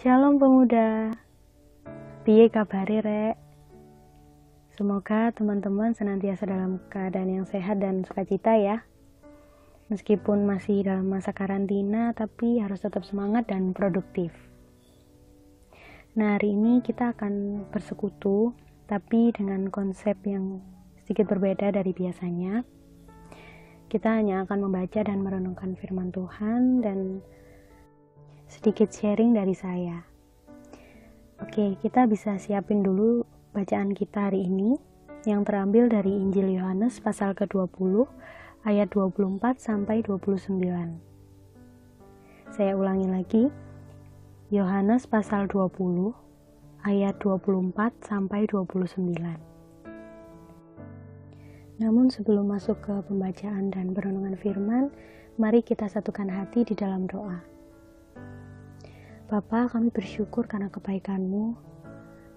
Shalom pemuda, piye kabare rek? Semoga teman-teman senantiasa dalam keadaan yang sehat dan sukacita ya. Meskipun masih dalam masa karantina, tapi harus tetap semangat dan produktif. Nah, hari ini kita akan bersekutu, tapi dengan konsep yang sedikit berbeda dari biasanya. Kita hanya akan membaca dan merenungkan firman Tuhan dan sedikit sharing dari saya. Oke, kita bisa siapin dulu bacaan kita hari ini yang terambil dari Injil Yohanes pasal ke-20 ayat 24 sampai 29. Saya ulangi lagi. Yohanes pasal 20 ayat 24 sampai 29. Namun sebelum masuk ke pembacaan dan perenungan firman, mari kita satukan hati di dalam doa. Bapa, kami bersyukur karena kebaikan-Mu.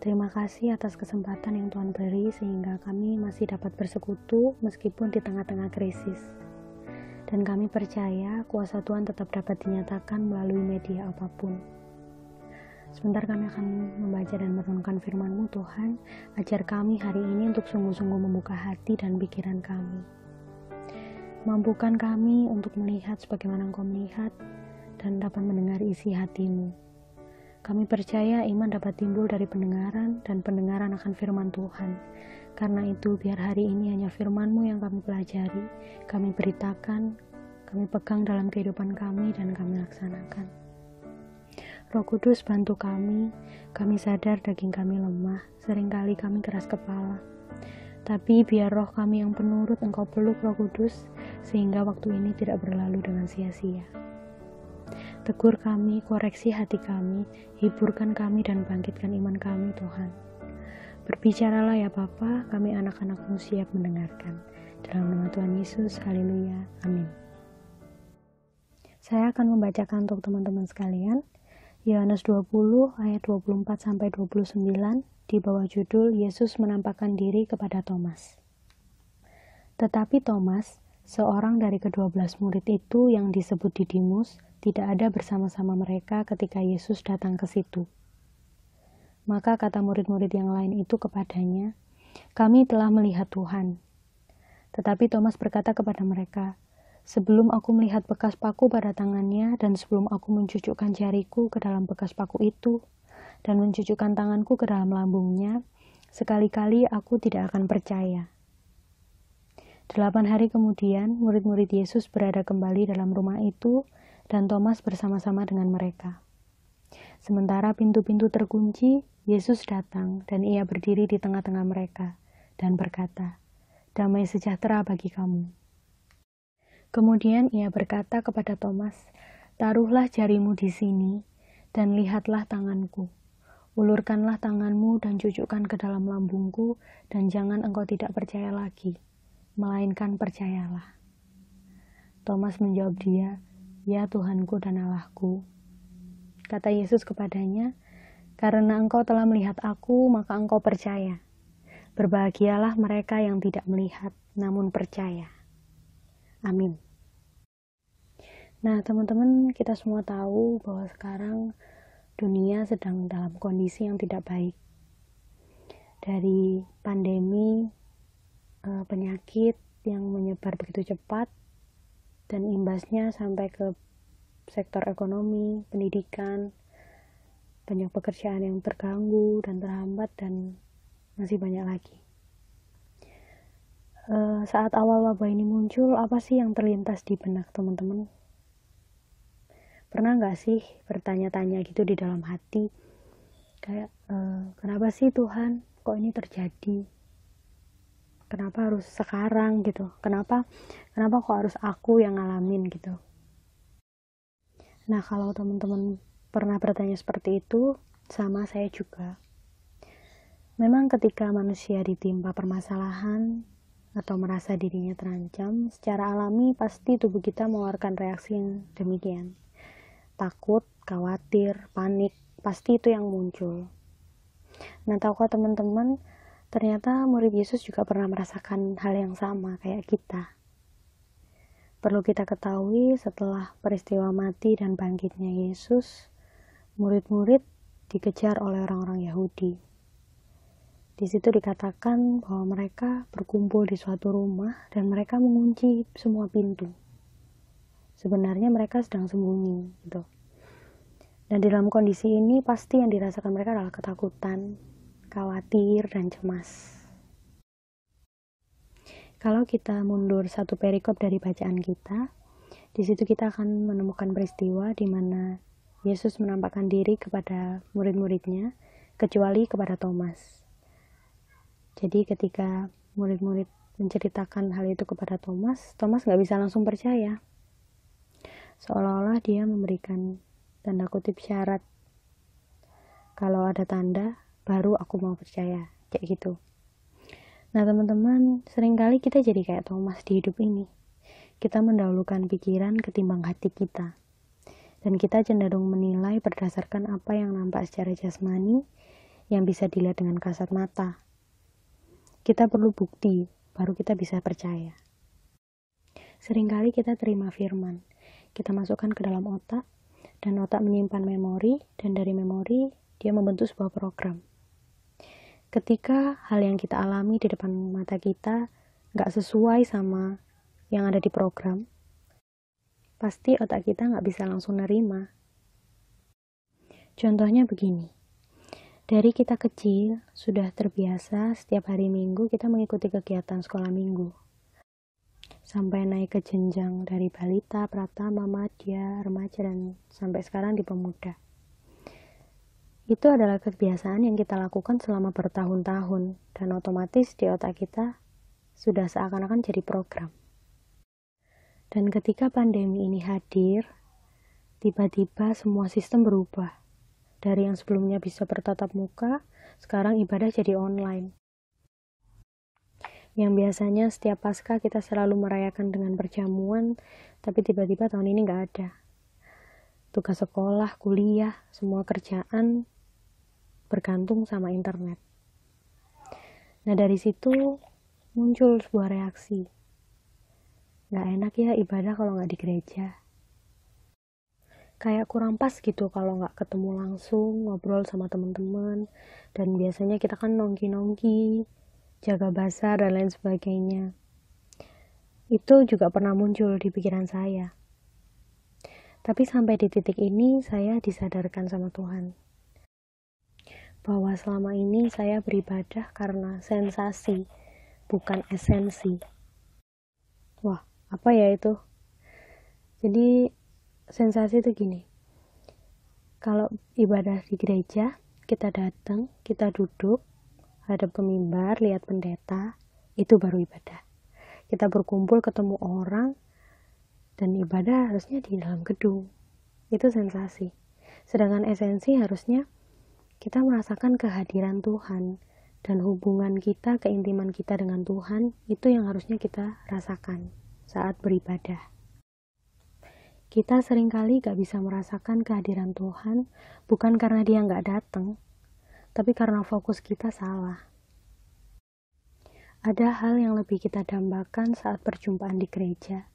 Terima kasih atas kesempatan yang Tuhan beri sehingga kami masih dapat bersekutu meskipun di tengah-tengah krisis. Dan kami percaya kuasa Tuhan tetap dapat dinyatakan melalui media apapun. Sebentar kami akan membaca dan merenungkan firman-Mu Tuhan, ajar kami hari ini untuk sungguh-sungguh membuka hati dan pikiran kami. Mampukan kami untuk melihat sebagaimana Engkau melihat, dan dapat mendengar isi hati-Mu. Kami percaya iman dapat timbul dari pendengaran dan pendengaran akan firman Tuhan. Karena itu biar hari ini hanya firman-Mu yang kami pelajari, kami beritakan, kami pegang dalam kehidupan kami dan kami laksanakan. Roh Kudus bantu kami sadar daging kami lemah, seringkali kami keras kepala. Tapi biar roh kami yang penurut Engkau peluk Roh Kudus, sehingga waktu ini tidak berlalu dengan sia-sia. Tegur kami, koreksi hati kami, hiburkan kami dan bangkitkan iman kami Tuhan. Berbicaralah ya Bapa, kami anak-anak-Mu siap mendengarkan. Dalam nama Tuhan Yesus, haleluya, amin. Saya akan membacakan untuk teman-teman sekalian, Yohanes 20 ayat 24-29 di bawah judul Yesus menampakkan diri kepada Thomas. Tetapi Thomas, seorang dari ke-12 murid itu yang disebut Didimus, tidak ada bersama-sama mereka ketika Yesus datang ke situ. Maka kata murid-murid yang lain itu kepadanya, "Kami telah melihat Tuhan." Tetapi Thomas berkata kepada mereka, "Sebelum aku melihat bekas paku pada tangannya dan sebelum aku mencucukkan jariku ke dalam bekas paku itu dan mencucukkan tanganku ke dalam lambungnya, sekali-kali aku tidak akan percaya." 8 hari kemudian, murid-murid Yesus berada kembali dalam rumah itu dan Thomas bersama-sama dengan mereka. Sementara pintu-pintu terkunci, Yesus datang dan ia berdiri di tengah-tengah mereka dan berkata, "Damai sejahtera bagi kamu." Kemudian ia berkata kepada Thomas, "Taruhlah jarimu di sini dan lihatlah tanganku. Ulurkanlah tanganmu dan cucukkan ke dalam lambungku dan jangan engkau tidak percaya lagi, melainkan percayalah." Thomas menjawab dia, "Ya Tuhanku dan Allahku." Kata Yesus kepadanya, "Karena engkau telah melihat aku, maka engkau percaya. Berbahagialah mereka yang tidak melihat, namun percaya." Amin. Nah teman-teman, kita semua tahu bahwa sekarang dunia sedang dalam kondisi yang tidak baik. Dari pandemi, penyakit yang menyebar begitu cepat, dan imbasnya sampai ke sektor ekonomi, pendidikan, banyak pekerjaan yang terganggu dan terhambat dan masih banyak lagi. Saat awal wabah ini muncul, apa sih yang terlintas di benak teman-teman? Pernah gak sih bertanya-tanya gitu di dalam hati, kayak kenapa sih Tuhan kok ini terjadi? Kenapa harus sekarang gitu? Kenapa kok harus aku yang ngalamin gitu? Nah, kalau teman-teman pernah bertanya seperti itu, sama saya juga. Memang ketika manusia ditimpa permasalahan atau merasa dirinya terancam, secara alami pasti tubuh kita mengeluarkan reaksi yang demikian. Takut, khawatir, panik, pasti itu yang muncul. Nah, tahukah teman-teman, ternyata murid Yesus juga pernah merasakan hal yang sama kayak kita. Perlu kita ketahui, setelah peristiwa mati dan bangkitnya Yesus, murid-murid dikejar oleh orang-orang Yahudi. Di situ dikatakan bahwa mereka berkumpul di suatu rumah dan mereka mengunci semua pintu. Sebenarnya mereka sedang sembunyi gitu. Dan di dalam kondisi ini pasti yang dirasakan mereka adalah ketakutan, khawatir, dan cemas. Kalau kita mundur satu perikop dari bacaan kita, di situ kita akan menemukan peristiwa di mana Yesus menampakkan diri kepada murid-muridnya, kecuali kepada Thomas. Jadi ketika murid-murid menceritakan hal itu kepada Thomas nggak bisa langsung percaya. Seolah-olah dia memberikan tanda kutip syarat. Kalau ada tanda, baru aku mau percaya. Kayak gitu. Nah teman-teman, seringkali kita jadi kayak Thomas di hidup ini. Kita mendahulukan pikiran ketimbang hati kita. Dan kita cenderung menilai berdasarkan apa yang nampak secara jasmani, yang bisa dilihat dengan kasat mata. Kita perlu bukti, baru kita bisa percaya. Seringkali kita terima firman. Kita masukkan ke dalam otak, dan otak menyimpan memori, dan dari memori, dia membentuk sebuah program. Ketika hal yang kita alami di depan mata kita nggak sesuai sama yang ada di program, pasti otak kita nggak bisa langsung nerima. Contohnya begini, dari kita kecil sudah terbiasa setiap hari Minggu kita mengikuti kegiatan sekolah minggu. Sampai naik ke jenjang dari balita, pratama, madya, remaja, dan sampai sekarang di pemuda. Itu adalah kebiasaan yang kita lakukan selama bertahun-tahun, dan otomatis di otak kita sudah seakan-akan jadi program. Dan ketika pandemi ini hadir, tiba-tiba semua sistem berubah. Dari yang sebelumnya bisa bertatap muka, sekarang ibadah jadi online. Yang biasanya setiap Paskah kita selalu merayakan dengan perjamuan, tapi tiba-tiba tahun ini nggak ada. Tugas sekolah, kuliah, semua kerjaan bergantung sama internet. Nah dari situ muncul sebuah reaksi. Gak enak ya ibadah kalau gak di gereja. Kayak kurang pas gitu kalau gak ketemu langsung, ngobrol sama teman-teman. Dan biasanya kita kan nongki-nongki, jaga basar dan lain sebagainya. Itu juga pernah muncul di pikiran saya. Tapi sampai di titik ini saya disadarkan sama Tuhan. Bahwa selama ini saya beribadah karena sensasi, bukan esensi. Wah, apa ya itu? Jadi, sensasi itu gini. Kalau ibadah di gereja, kita datang, kita duduk, hadap ke mimbar, lihat pendeta, itu baru ibadah. Kita berkumpul, ketemu orang, dan ibadah harusnya di dalam gedung. Itu sensasi. Sedangkan esensi harusnya kita merasakan kehadiran Tuhan dan hubungan kita, keintiman kita dengan Tuhan, itu yang harusnya kita rasakan saat beribadah. Kita seringkali gak bisa merasakan kehadiran Tuhan, bukan karena dia gak datang, tapi karena fokus kita salah. Ada hal yang lebih kita dambakan saat perjumpaan di gereja.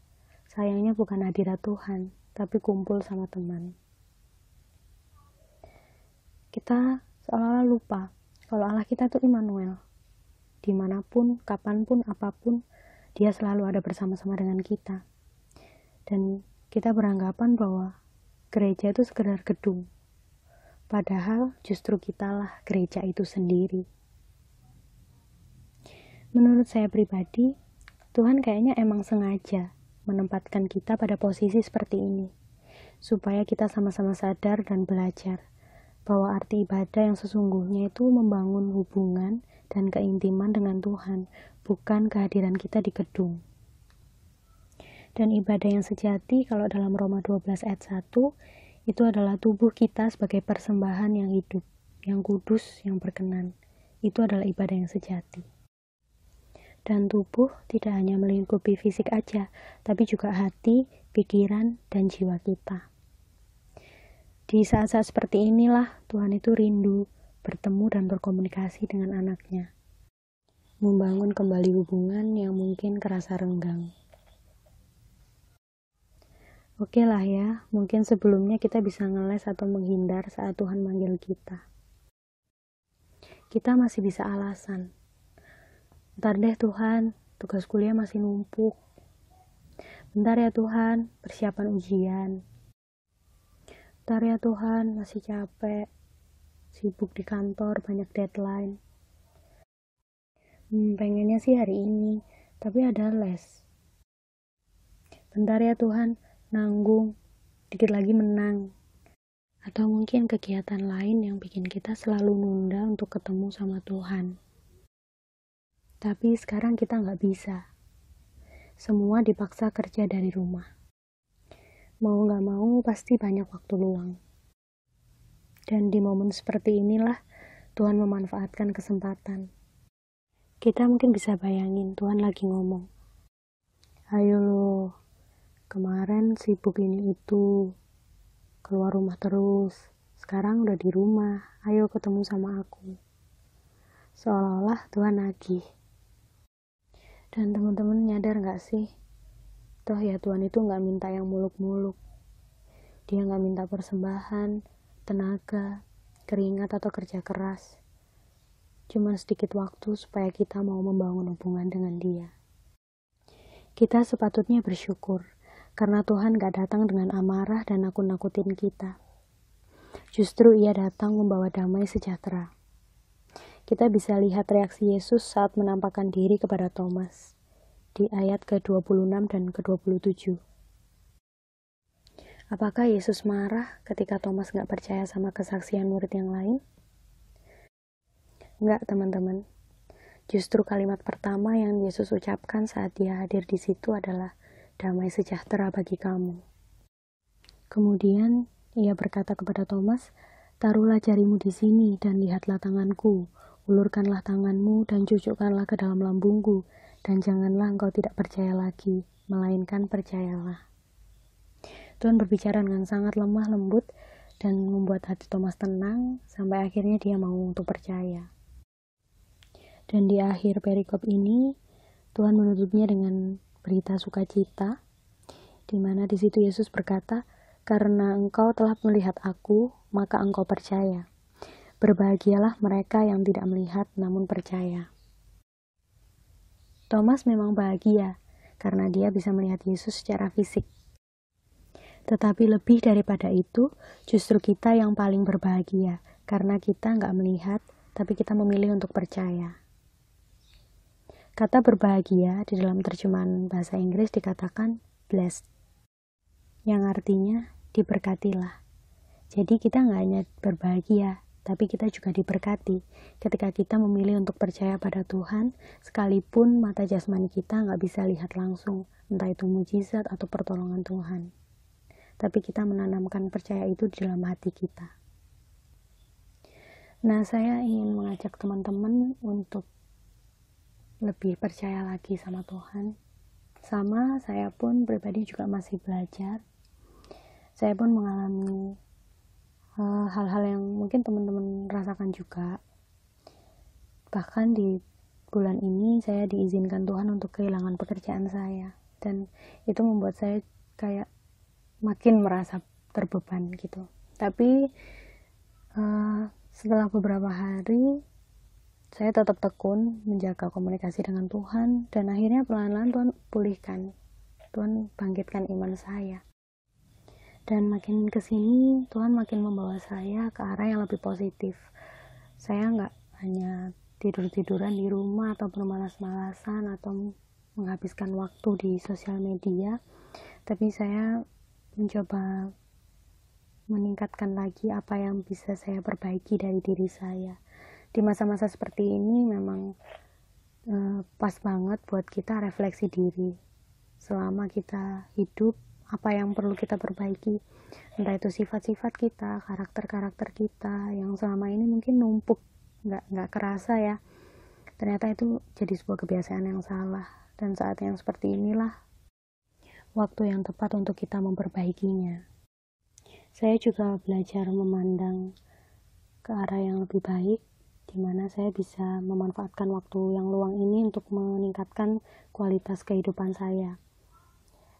Sayangnya bukan hadirat Tuhan, tapi kumpul sama teman. Kita seolah-olah lupa kalau Allah kita itu Immanuel. Dimanapun, kapanpun, apapun, dia selalu ada bersama-sama dengan kita. Dan kita beranggapan bahwa gereja itu sekedar gedung. Padahal justru kitalah gereja itu sendiri. Menurut saya pribadi, Tuhan kayaknya emang sengaja menempatkan kita pada posisi seperti ini, supaya kita sama-sama sadar dan belajar bahwa arti ibadah yang sesungguhnya itu membangun hubungan dan keintiman dengan Tuhan, bukan kehadiran kita di gedung. Dan ibadah yang sejati kalau dalam Roma 12 ayat 1, itu adalah tubuh kita sebagai persembahan yang hidup, yang kudus, yang berkenan. Itu adalah ibadah yang sejati. Dan tubuh tidak hanya melingkupi fisik aja, tapi juga hati, pikiran, dan jiwa kita. Di saat-saat seperti inilah Tuhan itu rindu bertemu dan berkomunikasi dengan anaknya. Membangun kembali hubungan yang mungkin kerasa renggang. Oke lah ya, mungkin sebelumnya kita bisa ngeles atau menghindar saat Tuhan manggil kita. Kita masih bisa alasan. Bentar deh Tuhan, tugas kuliah masih numpuk. Bentar ya Tuhan, persiapan ujian. Bentar ya Tuhan, masih capek. Sibuk di kantor, banyak deadline. Pengennya sih hari ini, tapi ada les. Bentar ya Tuhan, nanggung. Dikit lagi menang. Atau mungkin kegiatan lain yang bikin kita selalu nunda untuk ketemu sama Tuhan. Tapi sekarang kita nggak bisa. Semua dipaksa kerja dari rumah. Mau nggak mau pasti banyak waktu luang. Dan di momen seperti inilah Tuhan memanfaatkan kesempatan. Kita mungkin bisa bayangin Tuhan lagi ngomong, ayo lo, kemarin sibuk ini itu, keluar rumah terus, sekarang udah di rumah, ayo ketemu sama aku. Seolah-olah Tuhan nagih. Dan teman-teman nyadar gak sih, toh ya Tuhan itu gak minta yang muluk-muluk. Dia gak minta persembahan, tenaga, keringat atau kerja keras. Cuma sedikit waktu supaya kita mau membangun hubungan dengan Dia. Kita sepatutnya bersyukur, karena Tuhan gak datang dengan amarah dan nakut-nakutin kita. Justru Ia datang membawa damai sejahtera. Kita bisa lihat reaksi Yesus saat menampakkan diri kepada Thomas di ayat ke-26 dan ke-27. Apakah Yesus marah ketika Thomas gak percaya sama kesaksian murid yang lain? Enggak, teman-teman. Justru kalimat pertama yang Yesus ucapkan saat Dia hadir di situ adalah damai sejahtera bagi kamu. Kemudian Ia berkata kepada Thomas, taruhlah jarimu di sini dan lihatlah tanganku. Ulurkanlah tanganmu dan cucukkanlah ke dalam lambungku, dan janganlah engkau tidak percaya lagi, melainkan percayalah. Tuhan berbicara dengan sangat lemah lembut dan membuat hati Thomas tenang, sampai akhirnya dia mau untuk percaya. Dan di akhir perikop ini, Tuhan menutupnya dengan berita sukacita, di mana di situ Yesus berkata, karena engkau telah melihat aku, maka engkau percaya. Berbahagialah mereka yang tidak melihat namun percaya. Thomas memang bahagia karena dia bisa melihat Yesus secara fisik. Tetapi lebih daripada itu, justru kita yang paling berbahagia karena kita nggak melihat, tapi kita memilih untuk percaya. Kata berbahagia di dalam terjemahan bahasa Inggris dikatakan blessed, yang artinya diberkatilah. Jadi kita nggak hanya berbahagia, tapi kita juga diberkati ketika kita memilih untuk percaya pada Tuhan, sekalipun mata jasmani kita nggak bisa lihat langsung, entah itu mujizat atau pertolongan Tuhan. Tapi kita menanamkan percaya itu di dalam hati kita. Nah, saya ingin mengajak teman-teman untuk lebih percaya lagi sama Tuhan. Sama saya pun pribadi juga masih belajar. Saya pun mengalami hal-hal yang mungkin teman-teman rasakan juga. Bahkan di bulan ini saya diizinkan Tuhan untuk kehilangan pekerjaan saya, dan itu membuat saya kayak makin merasa terbeban gitu. Tapi setelah beberapa hari saya tetap tekun menjaga komunikasi dengan Tuhan, dan akhirnya pelan-pelan Tuhan pulihkan, Tuhan bangkitkan iman saya. Dan makin kesini Tuhan makin membawa saya ke arah yang lebih positif. Saya nggak hanya tidur-tiduran di rumah ataupun malas-malasan atau menghabiskan waktu di sosial media, tapi saya mencoba meningkatkan lagi apa yang bisa saya perbaiki dari diri saya. Di masa-masa seperti ini memang pas banget buat kita refleksi diri. Selama kita hidup, apa yang perlu kita perbaiki, entah itu sifat-sifat kita, karakter-karakter kita yang selama ini mungkin numpuk, nggak kerasa ya, ternyata itu jadi sebuah kebiasaan yang salah. Dan saat yang seperti inilah waktu yang tepat untuk kita memperbaikinya. Saya juga belajar memandang ke arah yang lebih baik, di mana saya bisa memanfaatkan waktu yang luang ini untuk meningkatkan kualitas kehidupan saya.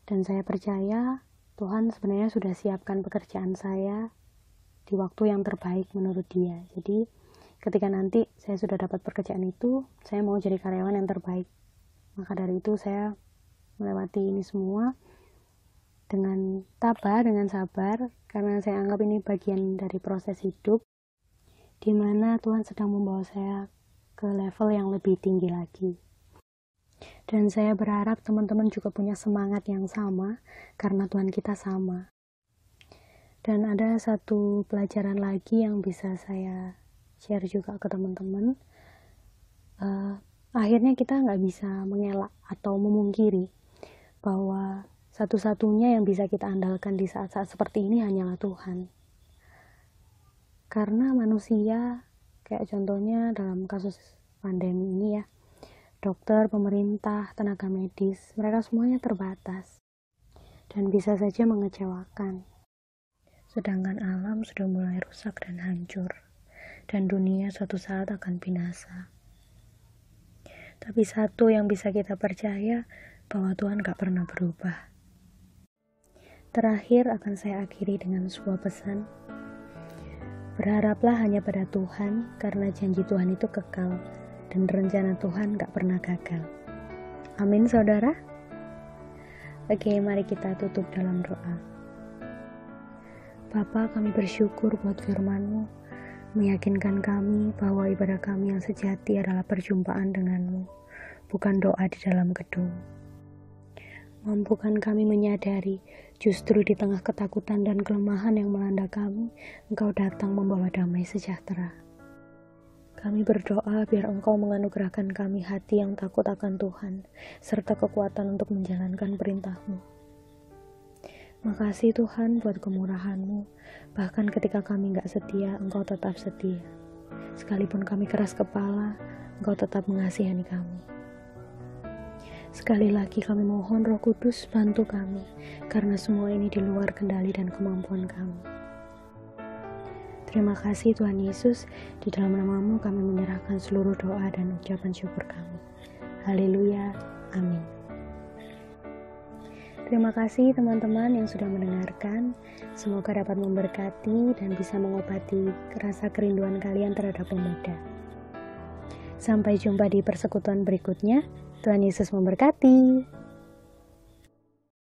Dan saya percaya Tuhan sebenarnya sudah siapkan pekerjaan saya di waktu yang terbaik menurut Dia. Jadi ketika nanti saya sudah dapat pekerjaan itu, saya mau jadi karyawan yang terbaik. Maka dari itu saya melewati ini semua dengan tabah, dengan sabar, karena saya anggap ini bagian dari proses hidup, di mana Tuhan sedang membawa saya ke level yang lebih tinggi lagi. Dan saya berharap teman-teman juga punya semangat yang sama, karena Tuhan kita sama. Dan ada satu pelajaran lagi yang bisa saya share juga ke teman-teman. Akhirnya kita nggak bisa mengelak atau memungkiri bahwa satu-satunya yang bisa kita andalkan di saat-saat seperti ini hanyalah Tuhan. Karena manusia, kayak contohnya dalam kasus pandemi ini ya, dokter, pemerintah, tenaga medis, mereka semuanya terbatas dan bisa saja mengecewakan. Sedangkan alam sudah mulai rusak dan hancur, dan dunia suatu saat akan binasa. Tapi satu yang bisa kita percaya, bahwa Tuhan gak pernah berubah. Terakhir akan saya akhiri dengan sebuah pesan. Berharaplah hanya pada Tuhan, karena janji Tuhan itu kekal, dan rencana Tuhan gak pernah gagal. Amin saudara. Oke, mari kita tutup dalam doa. Bapa, kami bersyukur buat firman-Mu, meyakinkan kami bahwa ibadah kami yang sejati adalah perjumpaan dengan-Mu, bukan doa di dalam gedung. Mampukan kami menyadari, justru di tengah ketakutan dan kelemahan yang melanda kami, Engkau datang membawa damai sejahtera. Kami berdoa biar Engkau menganugerahkan kami hati yang takut akan Tuhan, serta kekuatan untuk menjalankan perintah-Mu. Makasih Tuhan buat kemurahan-Mu, bahkan ketika kami gak setia, Engkau tetap setia. Sekalipun kami keras kepala, Engkau tetap mengasihani kami. Sekali lagi kami mohon Roh Kudus bantu kami, karena semua ini di luar kendali dan kemampuan kami. Terima kasih Tuhan Yesus, di dalam nama-Mu kami menyerahkan seluruh doa dan ucapan syukur kami. Haleluya, amin. Terima kasih teman-teman yang sudah mendengarkan. Semoga dapat memberkati dan bisa mengobati rasa kerinduan kalian terhadap pemuda. Sampai jumpa di persekutuan berikutnya. Tuhan Yesus memberkati.